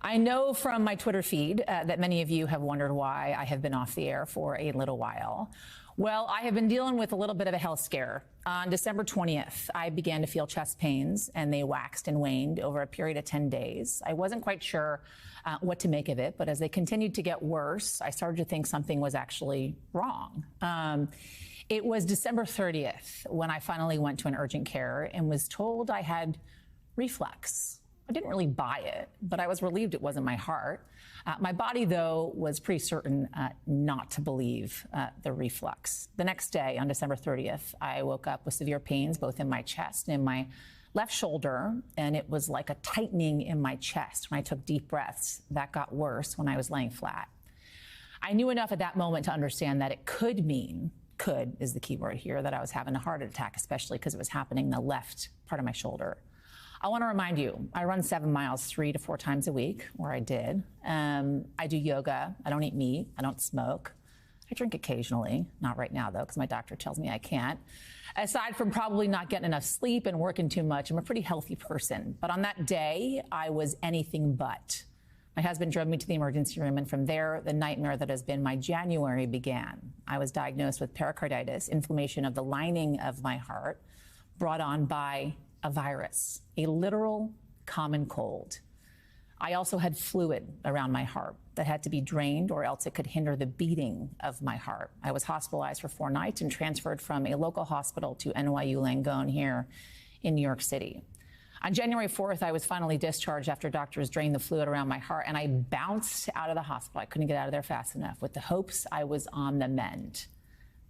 I know from my Twitter feed that many of you have wondered why I have been off the air for a little while. Well, I have been dealing with a little bit of a health scare. On December 20th, I began to feel chest pains, and they waxed and waned over a period of 10 days. I wasn't quite sure what to make of it, but as they continued to get worse, I started to think something was actually wrong. It was December 30th when I finally went to an urgent care and was told I had reflux. I didn't really buy it, but I was relieved it wasn't my heart. My body, though, was pretty certain not to believe the reflux. The next day, on December 30th, I woke up with severe pains both in my chest and in my left shoulder, and it was like a tightening in my chest. When I took deep breaths, that got worse when I was laying flat. I knew enough at that moment to understand that it could mean, could is the key word here, that I was having a heart attack, especially because it was happening in the left part of my shoulder. I want to remind you, I run 7 miles 3 to 4 times a week, or I did. I do yoga. I don't eat meat. I don't smoke. I drink occasionally. Not right now, though, because my doctor tells me I can't. Aside from probably not getting enough sleep and working too much, I'm a pretty healthy person. But on that day, I was anything but. My husband drove me to the emergency room, and from there, the nightmare that has been my January began. I was diagnosed with pericarditis, inflammation of the lining of my heart, brought on by a virus, a literal common cold. I also had fluid around my heart that had to be drained, or else it could hinder the beating of my heart. I was hospitalized for 4 nights and transferred from a local hospital to NYU Langone here in New York City. On January 4th, I was finally discharged after doctors drained the fluid around my heart, and I bounced out of the hospital. I couldn't get out of there fast enough with the hopes I was on the mend.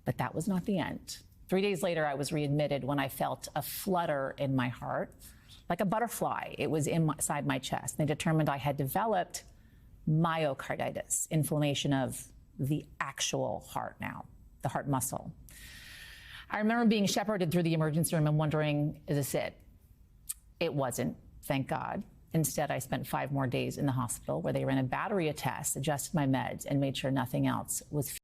But that was not the end. 3 days later, I was readmitted when I felt a flutter in my heart, like a butterfly. It was inside my chest. They determined I had developed myocarditis, inflammation of the actual heart now, the heart muscle. I remember being shepherded through the emergency room and wondering, is this it? It wasn't, thank God. Instead, I spent 5 more days in the hospital where they ran a battery of tests, adjusted my meds, and made sure nothing else was